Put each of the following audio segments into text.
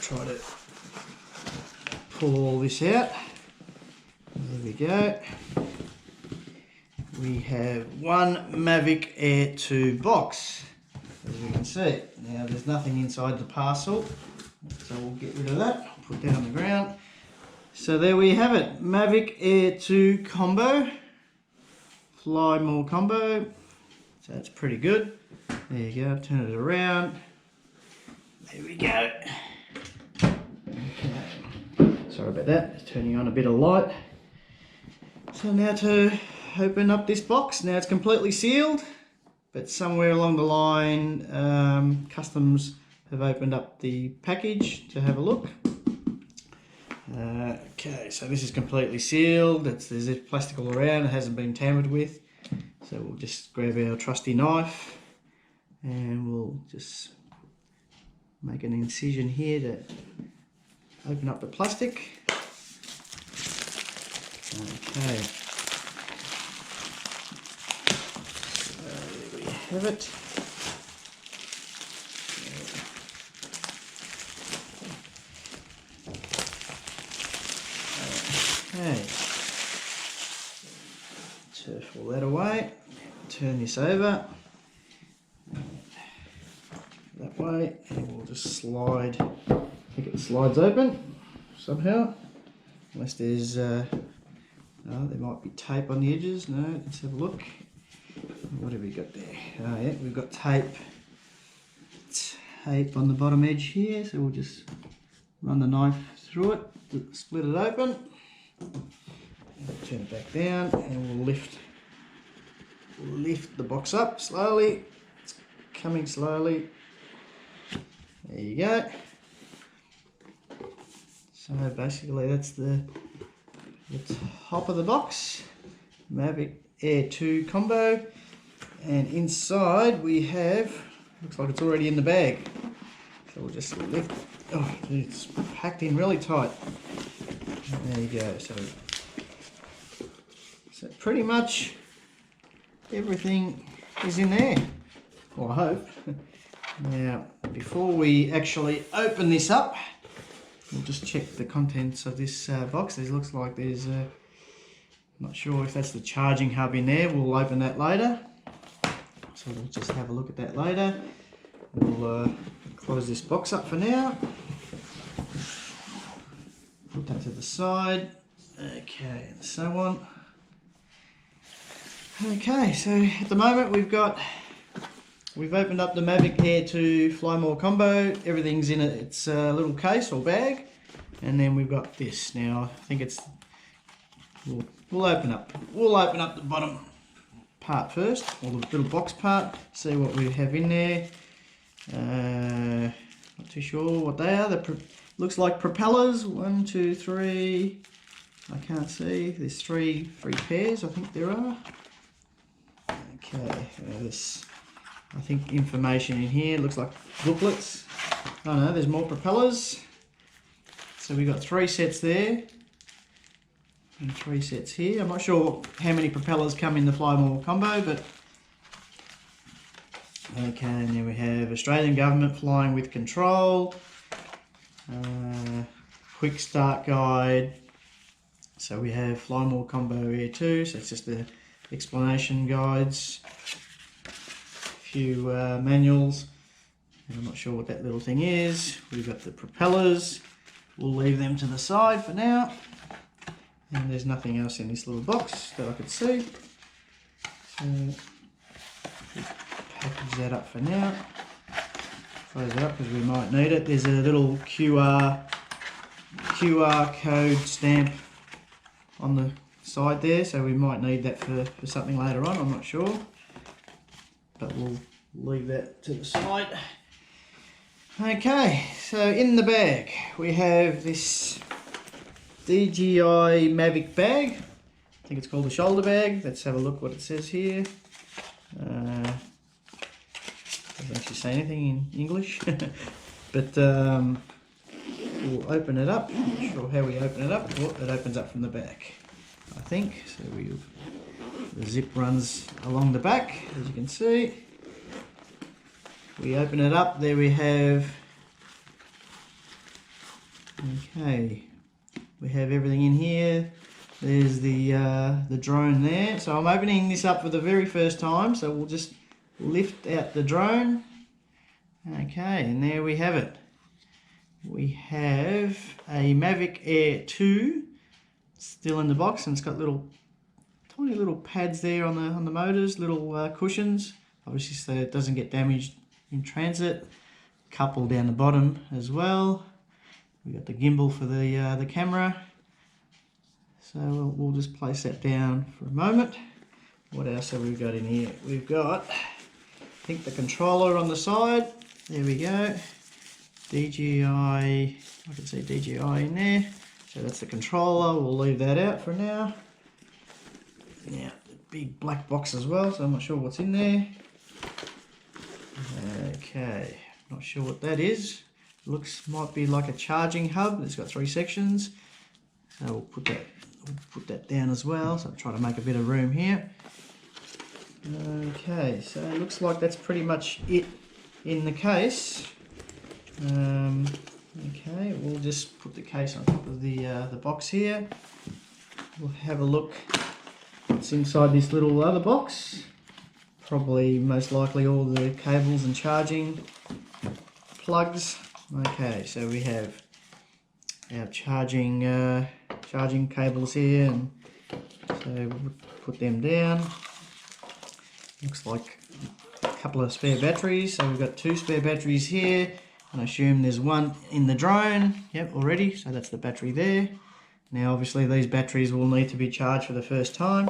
try to pull all this out. There we go. We have one Mavic Air 2 box, as you can see. Now there's nothing inside the parcel, so we'll get rid of that. Put that on the ground. So there we have it, Mavic Air 2 combo, fly more combo. So that's pretty good. There you go, turn it around. There we go. Okay. Sorry about that, just turning on a bit of light. So now to open up this box. Now it's completely sealed, but somewhere along the line, customs have opened up the package to have a look. Okay, so this is completely sealed. There's this plastic all around, it hasn't been tampered with. So we'll just grab our trusty knife and we'll just make an incision here to open up the plastic. Okay. So there we have it. Okay. Turf all that away. Turn this over that way, and we'll just slide. I think it slides open somehow, unless there's no, there might be tape on the edges. No, let's have a look. What have we got there? Oh yeah, we've got tape on the bottom edge here, so we'll just run the knife through it to split it open. Turn it back down, and we'll lift the box up slowly. It's coming slowly. There you go. So basically that's the top of the box, Mavic Air 2 combo, and inside we have, looks like it's already in the bag. So we'll just lift. Oh, it's packed in really tight. There you go. So pretty much everything is in there, well, I hope. Now, before we actually open this up, we'll just check the contents of this box. It looks like there's I'm not sure if that's the charging hub in there. We'll open that later. So we'll just have a look at that later. We'll close this box up for now. Put that to the side. Okay, and so on. Okay, so at the moment we've opened up the Mavic Air 2 Fly More combo. Everything's in its little case or bag, and then we've got this. Now I think it's we'll open up the bottom part first, or the little box part. See what we have in there. Not too sure what they are. Looks like propellers. 1, 2, 3. I can't see. There's three pairs. I think there are. Okay, there's, I think, information in here. Looks like booklets. Oh no, there's more propellers. So we've got 3 sets there and 3 sets here. I'm not sure how many propellers come in the Fly More combo, but okay. And then we have Australian Government Flying with Control, quick start guide. So we have Fly More combo Air 2. So it's just the explanation guides, a few manuals, and I'm not sure what that little thing is. We've got the propellers. We'll leave them to the side for now, and there's nothing else in this little box that I could see, so package that up for now. Close it up because we might need it. There's a little QR code stamp on the side there, so we might need that for something later on. I'm not sure, but we'll leave that to the side. Okay, so in the bag we have this DJI MAVIC bag. I think it's called a shoulder bag. Let's have a look what it says here. Doesn't actually say anything in English, but we'll open it up. I'm not sure how we open it up. Oh, it opens up from the back, I think. So the zip runs along the back, as you can see. We open it up, there we have Okay, we have everything in here. There's the drone there. So I'm opening this up for the very first time. So we'll just lift out the drone. Okay, and there we have it. We have a Mavic Air 2 still in the box, and it's got tiny little pads there on the motors, little cushions, obviously so it doesn't get damaged in transit. Couple down the bottom as well. We got the gimbal for the camera. So we'll just place that down for a moment. What else have we got in here? We've got, I think, the controller on the side. There we go. DJI, I can see DJI in there. So that's the controller. We'll leave that out for now. Now, the big black box as well, so I'm not sure what's in there. Okay, not sure what that is. Might be like a charging hub. It's got 3 sections. So we'll put that down as well. So I'm trying to make a bit of room here. Okay, so it looks like that's pretty much it in the case. Okay, we'll just put the case on top of the box here. We'll have a look what's inside this little other box. Probably most likely all the cables and charging plugs. Okay, so we have our charging cables here, and so we'll put them down. Looks like a couple of spare batteries. So we've got 2 spare batteries here, and I assume there's one in the drone. Yep, already. So that's the battery there. Now obviously these batteries will need to be charged for the first time.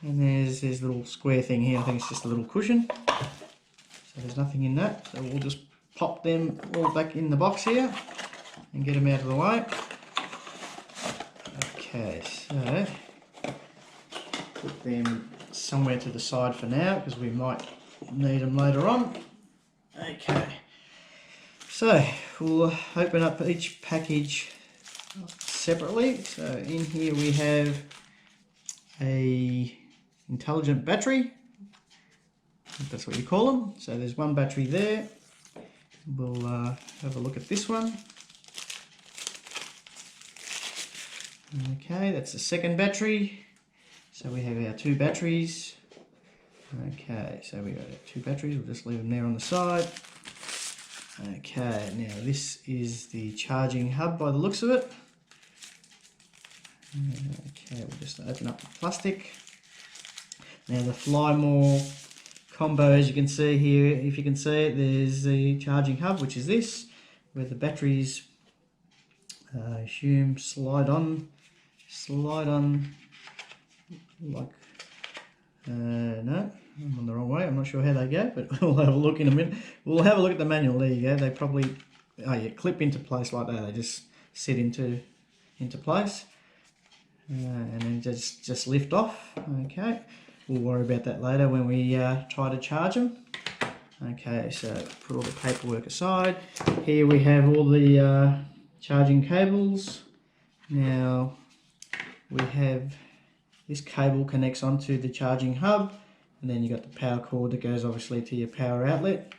And there's this little square thing here. I think it's just a little cushion. So there's nothing in that. So we'll just pop them all back in the box here and get them out of the way. Okay, so put them somewhere to the side for now because we might need them later on. Okay, so we'll open up each package separately. So in here we have a intelligent battery, if that's what you call them. So there's one battery there. We'll have a look at this one. Okay, that's the second battery. So we have our 2 batteries. Okay, so we got our 2 batteries. We'll just leave them there on the side. Okay, now this is the charging hub by the looks of it. Okay, we'll just open up the plastic. Now the Fly More combo, as you can see here, if you can see it, there's the charging hub, which is this, where the batteries, I assume, slide on like, no, I'm on the wrong way, I'm not sure how they go, but we'll have a look in a minute. We'll have a look at the manual. There you go. They probably, oh yeah, clip into place like that. They just sit into place. And then just lift off. Okay, we'll worry about that later when we try to charge them. Okay, so put all the paperwork aside. Here we have all the charging cables. Now we have this cable connects onto the charging hub, and then you've got the power cord that goes obviously to your power outlet.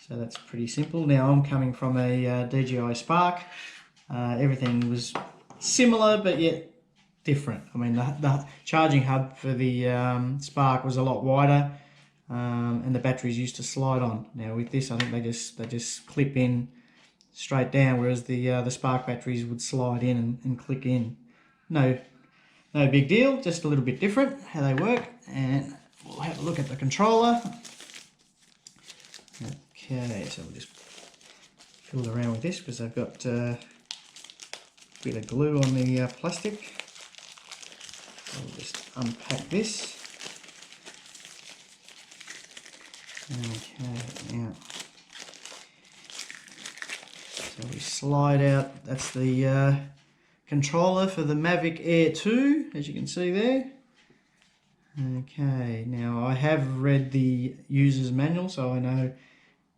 So that's pretty simple. Now I'm coming from a DJI Spark. Everything was similar but yet different. I mean, the charging hub for the Spark was a lot wider, and the batteries used to slide on. Now with this, I think they just clip in straight down, whereas the Spark batteries would slide in and click in. No big deal, just a little bit different how they work. And we'll have a look at the controller. Okay, so we'll just fiddle around with this because I've got a bit of glue on the plastic. I'll just unpack this. Okay, now, so we slide out, that's the controller for the Mavic Air 2, as you can see there. Okay, now I have read the user's manual, so I know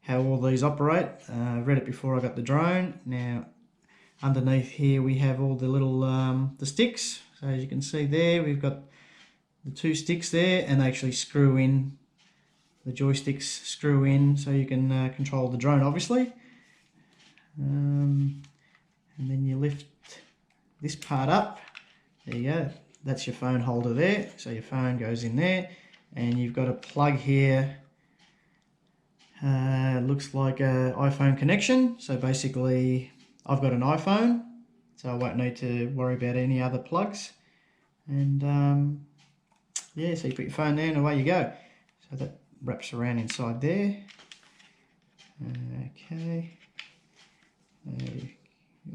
how all these operate. I read it before I got the drone. Now, underneath here we have all the little the sticks. So as you can see there, we've got the 2 sticks there, and they actually screw in. The joysticks screw in, so you can control the drone, obviously. and then you lift this part up. There you go, that's your phone holder there, so your phone goes in there, and you've got a plug here. Looks like a iPhone connection, so basically I've got an iPhone, so I won't need to worry about any other plugs. And yeah, so you put your phone there and away you go. So that wraps around inside there. Okay,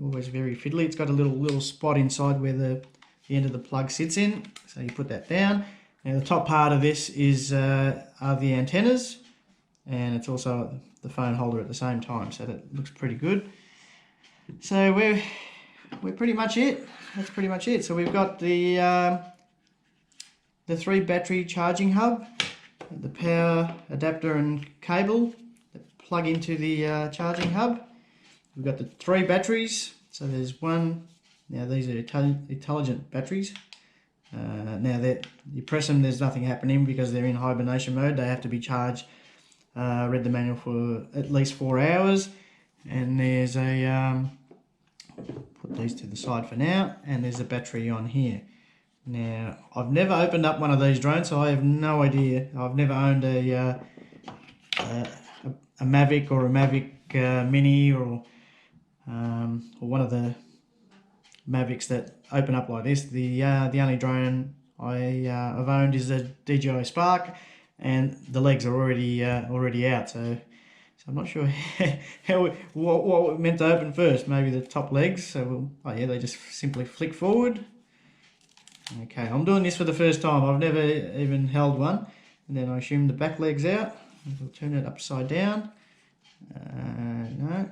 always very fiddly. It's got a little spot inside where the end of the plug sits in, so you put that down. Now the top part of this is are the antennas, and it's also the phone holder at the same time, so that looks pretty good. So we're pretty much it. That's pretty much it. So we've got the 3 battery charging hub, the power adapter and cable that plug into the charging hub. We've got the 3 batteries. So there's one. Now these are intelligent batteries. Now that you press them, there's nothing happening because they're in hibernation mode. They have to be charged. Read the manual for at least 4 hours. And there's a put these to the side for now. And there's a battery on here. Now I've never opened up one of these drones, so I have no idea. I've never owned a Mavic or a Mavic Mini or one of the Mavics that open up like this. The only drone I've owned is a DJI Spark, and the legs are already out. So I'm not sure what we're meant to open first. Maybe the top legs. So oh yeah, they just simply flick forward. Okay, I'm doing this for the first time. I've never even held one. And then I assume the back leg's out. We'll turn it upside down. No.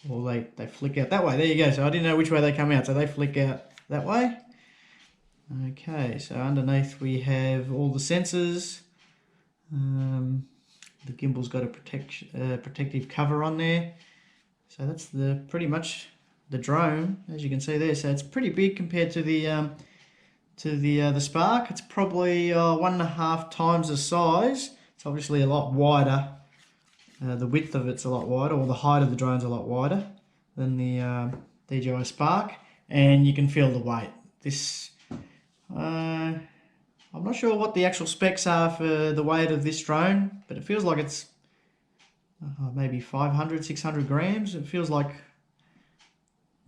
Or they flick out that way. There you go. So I didn't know which way they come out. So they flick out that way. Okay, so underneath we have all the sensors. The gimbal's got a protective cover on there. So that's pretty much the drone, as you can see there. So it's pretty big compared to the Spark. It's probably 1.5 times the size. It's obviously a lot wider. The width of it's a lot wider, or the height of the drone's a lot wider than the DJI Spark, and you can feel the weight. This, I'm not sure what the actual specs are for the weight of this drone, but it feels like it's maybe 500, 600 grams. It feels like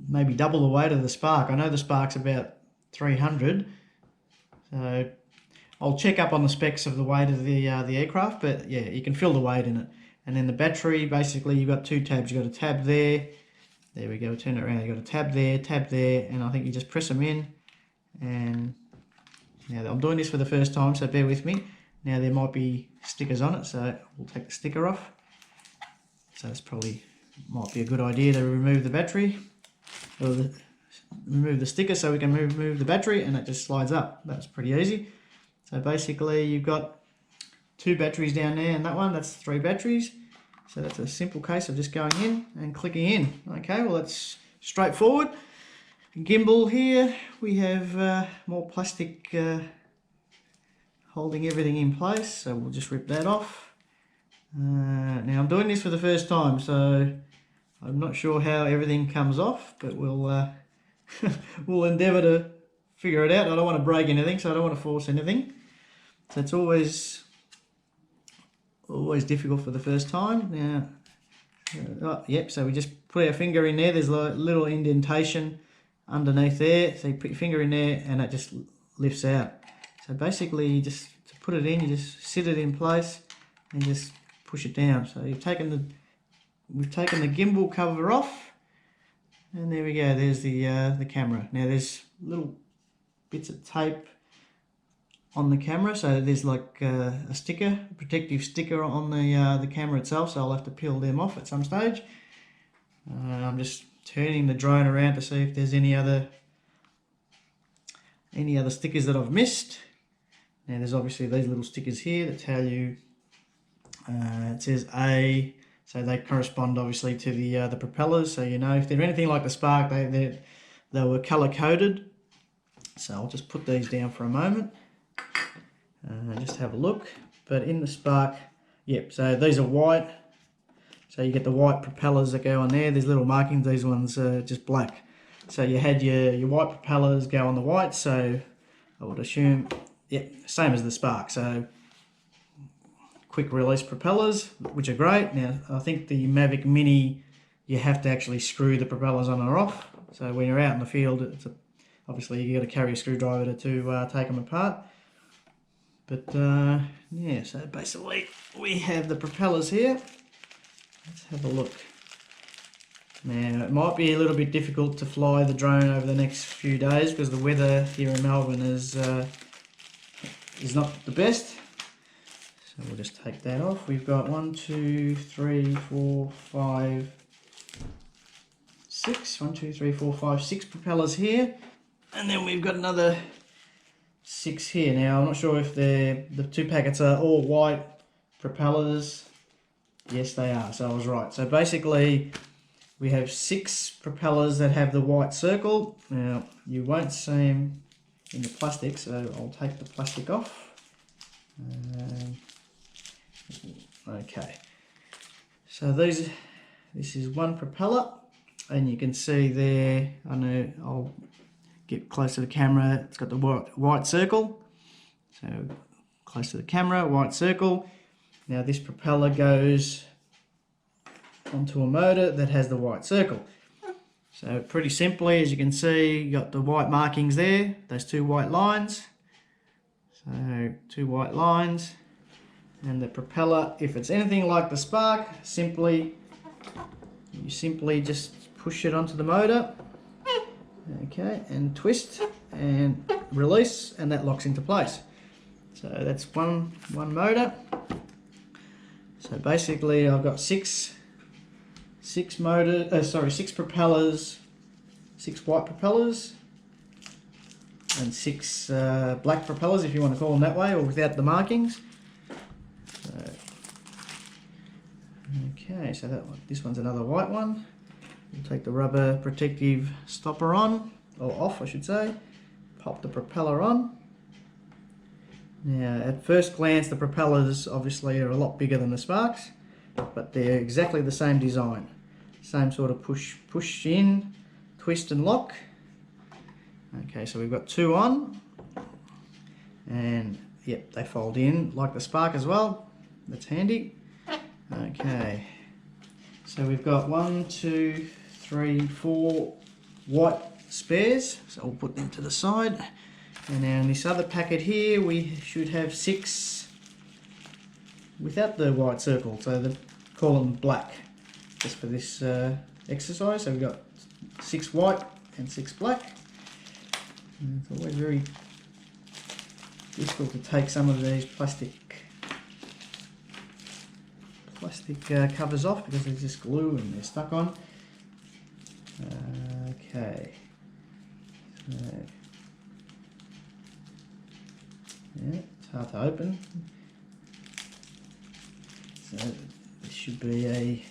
maybe double the weight of the Spark. I know the Spark's about 300, so I'll check up on the specs of the weight of the aircraft, but yeah, you can feel the weight in it. And then the battery, basically you've got 2 tabs. You've got a tab there, there we go, turn it around, you've got a tab there, and I think you just press them in. And now I'm doing this for the first time, so bear with me. Now there might be stickers on it, so we'll take the sticker off. So it's probably might be a good idea to remove the battery, or remove the sticker so we can move the battery, and it just slides up. That's pretty easy. So basically you've got 2 batteries down there, and that one, that's 3 batteries. So that's a simple case of just going in and clicking in. Okay, well that's straightforward. Gimbal here, we have more plastic holding everything in place, so we'll just rip that off. Now I'm doing this for the first time, so I'm not sure how everything comes off, but we'll we'll endeavour to figure it out. I don't want to break anything, so I don't want to force anything. So it's always difficult for the first time. Now, yep, so we just put our finger in there. There's a little indentation underneath there. So you put your finger in there and it just lifts out. So basically, you just, to put it in, you just sit it in place and just push it down. So we've taken the gimbal cover off, and there we go. There's the camera. Now there's little bits of tape on the camera, so there's like a sticker, a protective sticker on the camera itself, so I'll have to peel them off at some stage. I'm just turning the drone around to see if there's any other stickers that I've missed. Now there's obviously these little stickers here that tell you, it says A, so they correspond obviously to the propellers, so you know if they're anything like the Spark, they were color coded. So I'll just put these down for a moment. Just have a look. But in the Spark, yep, so these are white, so you get the white propellers that go on there. There's little markings. These ones are just black. So you had your white propellers go on the white, so I would assume, yeah, same as the Spark. So quick release propellers, which are great. Now I think the Mavic Mini, you have to actually screw the propellers on or off. So when you're out in the field, obviously you got to carry a screwdriver to take them apart. But yeah, so basically we have the propellers here. Let's have a look. Now it might be a little bit difficult to fly the drone over the next few days because the weather here in Melbourne is not the best. So we'll just take that off. We've got 1, 2, 3, 4, 5, 6. 1, 2, 3, 4, 5, 6 propellers here. And then we've got another 6 here. Now I'm not sure if the 2 packets are all white propellers. Yes, they are. So I was right. So basically we have 6 propellers that have the white circle. Now you won't see them in the plastic, so I'll take the plastic off. Okay, so this is one propeller, and you can see there, I know I'll get close to the camera, it's got the white circle. So close to the camera, white circle. Now this propeller goes onto a motor that has the white circle. So pretty simply, as you can see, you got the white markings there, those 2 white lines. So 2 white lines, and the propeller, if it's anything like the Spark, you simply just push it onto the motor, okay, and twist and release, and that locks into place. So that's one motor. So basically I've got 6 propellers, 6 white propellers, and 6 black propellers, if you want to call them that way, or without the markings. So, okay, so this one's another white one. We'll take the rubber protective stopper on, or off I should say, pop the propeller on. Now at first glance the propellers obviously are a lot bigger than the Sparks, but they're exactly the same design. Same sort of push in, twist and lock. Okay, so we've got 2 on, and yep, they fold in like the Spark as well. That's handy. Okay, so we've got 1, 2, 3, 4 white spares, so we'll put them to the side. And now in this other packet here we should have 6 without the white circle, so they call them black just for this exercise. So we've got 6 white and 6 black. And it's always very difficult to take some of these plastic covers off because there's just glue and they're stuck on. Okay, so yeah, it's hard to open. So this should be a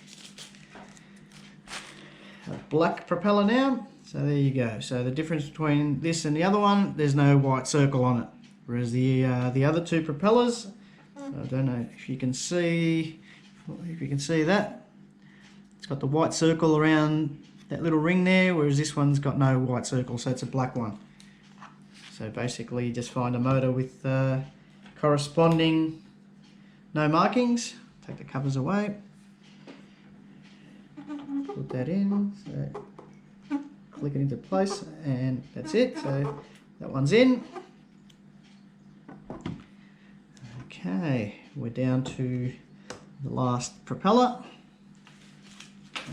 black propeller now. So there you go. So the difference between this and the other one, there's no white circle on it. Whereas the other 2 propellers, I don't know if you can see that. It's got the white circle around that little ring there, whereas this one's got no white circle, so it's a black one. So basically you just find a motor with corresponding no markings. Take the covers away. Put that in. So click it into place, and that's it. So that one's in. Okay, we're down to the last propeller.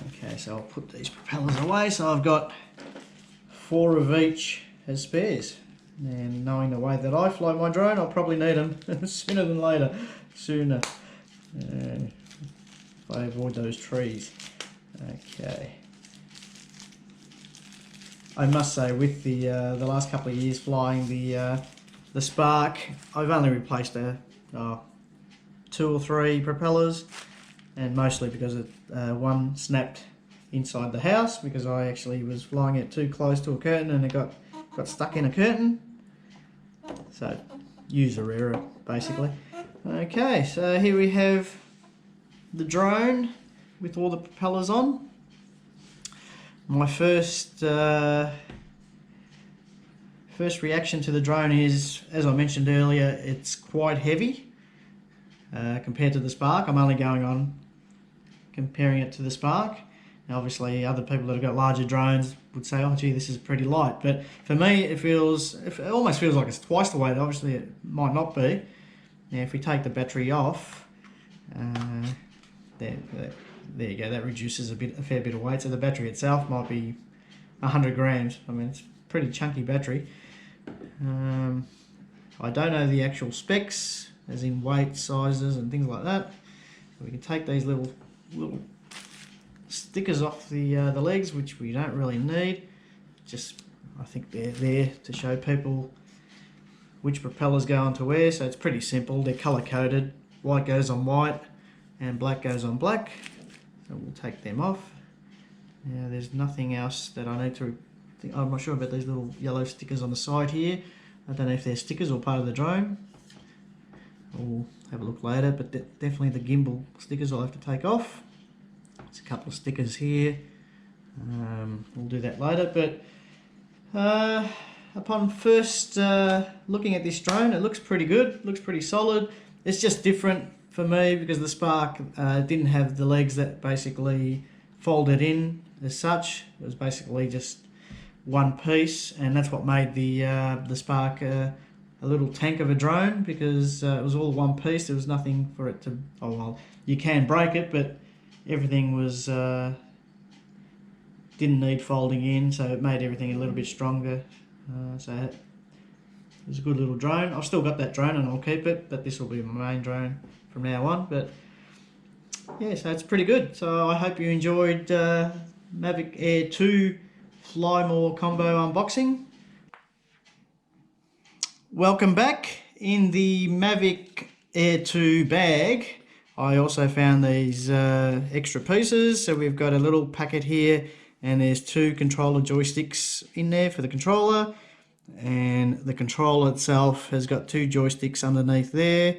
Okay, so I'll put these propellers away. So I've got 4 of each as spares. And knowing the way that I fly my drone, I'll probably need them sooner than later. Sooner. If I avoid those trees. Okay. I must say, with the last couple of years flying the Spark, I've only replaced 2 or 3 propellers, and mostly because one snapped inside the house because I actually was flying it too close to a curtain and it got stuck in a curtain. So user error basically. Okay, so here we have the drone with all the propellers on. my first reaction to the drone is, as I mentioned earlier, it's quite heavy compared to the Spark. I'm only going on comparing it to the Spark. Now obviously other people that have got larger drones would say, oh gee, this is pretty light, but for me it almost feels like it's twice the weight. Obviously it might not be. Now if we take the battery off, there you go, that reduces a fair bit of weight. So the battery itself might be 100 grams. I mean, it's a pretty chunky battery. I don't know the actual specs, as in weight, sizes and things like that. So we can take these little stickers off the legs, which we don't really need. Just, I think they're there to show people which propellers go onto where. So it's pretty simple. They're color coded. White goes on white and black goes on black. So we'll take them off. Now there's nothing else that I need to think. I'm not sure about these little yellow stickers on the side here. I don't know if they're stickers or part of the drone. We'll have a look later, but definitely the gimbal stickers I'll have to take off. There's a couple of stickers here. We'll do that later, but upon first looking at this drone, it looks pretty good, looks pretty solid. It's just different for me because the Spark didn't have the legs that basically folded in as such. It was basically just one piece, and that's what made the Spark a little tank of a drone, because it was all one piece. There was nothing for it to, oh well, you can break it, but everything was didn't need folding in, so it made everything a little bit stronger. So it was a good little drone. I've still got that drone and I'll keep it, but this will be my main drone from now on. But yeah, so it's pretty good. So I hope you enjoyed Mavic Air 2 Fly More combo unboxing. Welcome back. In the Mavic Air 2 bag, I also found these extra pieces. So we've got a little packet here, and there's 2 controller joysticks in there for the controller, and the controller itself has got 2 joysticks underneath there,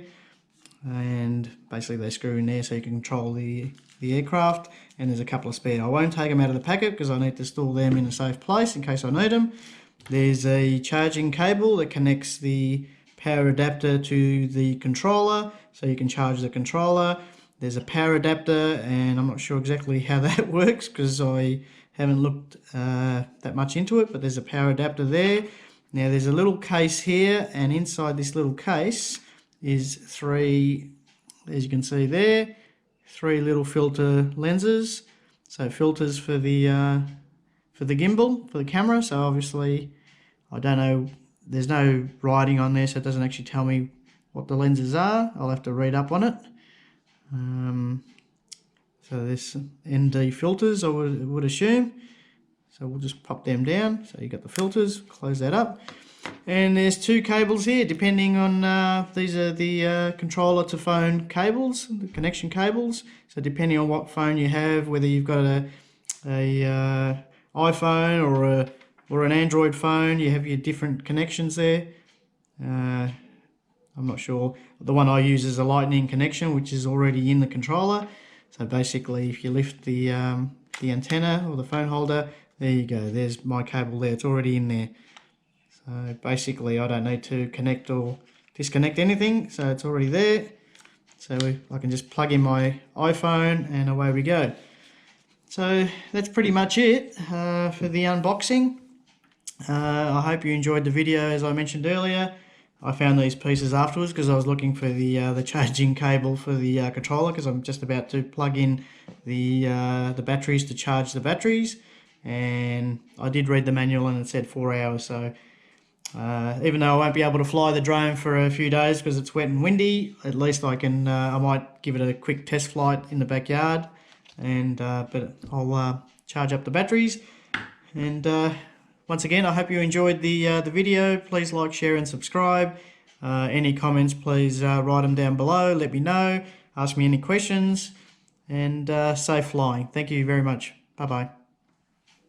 and basically they screw in there so you can control the aircraft. And there's a couple of spare. I won't take them out of the packet because I need to store them in a safe place in case I need them. There's a charging cable that connects the power adapter to the controller, so you can charge the controller. There's a power adapter, and I'm not sure exactly how that works because I haven't looked that much into it, but there's a power adapter there. Now there's a little case here, and inside this little case is 3, as you can see there, 3 little filter lenses. So filters for the gimbal, for the camera. So obviously, I don't know, there's no writing on there, so it doesn't actually tell me what the lenses are. I'll have to read up on it. So there's ND filters, I would assume. So we'll just pop them down. So you got the filters, close that up. And there's 2 cables here, depending on, these are the controller to phone cables, the connection cables. So depending on what phone you have, whether you've got a iPhone or an Android phone, you have your different connections there. I'm not sure. The one I use is a Lightning connection, which is already in the controller. So basically, if you lift the antenna or the phone holder, there you go. There's my cable there. It's already in there. So basically, I don't need to connect or disconnect anything. So it's already there. So I can just plug in my iPhone and away we go. So that's pretty much it for the unboxing. I hope you enjoyed the video. As I mentioned earlier, I found these pieces afterwards because I was looking for the charging cable for the controller, because I'm just about to plug in the batteries to charge the batteries, and I did read the manual and it said 4 hours. So even though I won't be able to fly the drone for a few days because it's wet and windy, at least I can. I might give it a quick test flight in the backyard, and but I'll charge up the batteries. And once again, I hope you enjoyed the video. Please like, share and subscribe. Any comments, please write them down below. Let me know. Ask me any questions. And safe flying. Thank you very much. Bye-bye.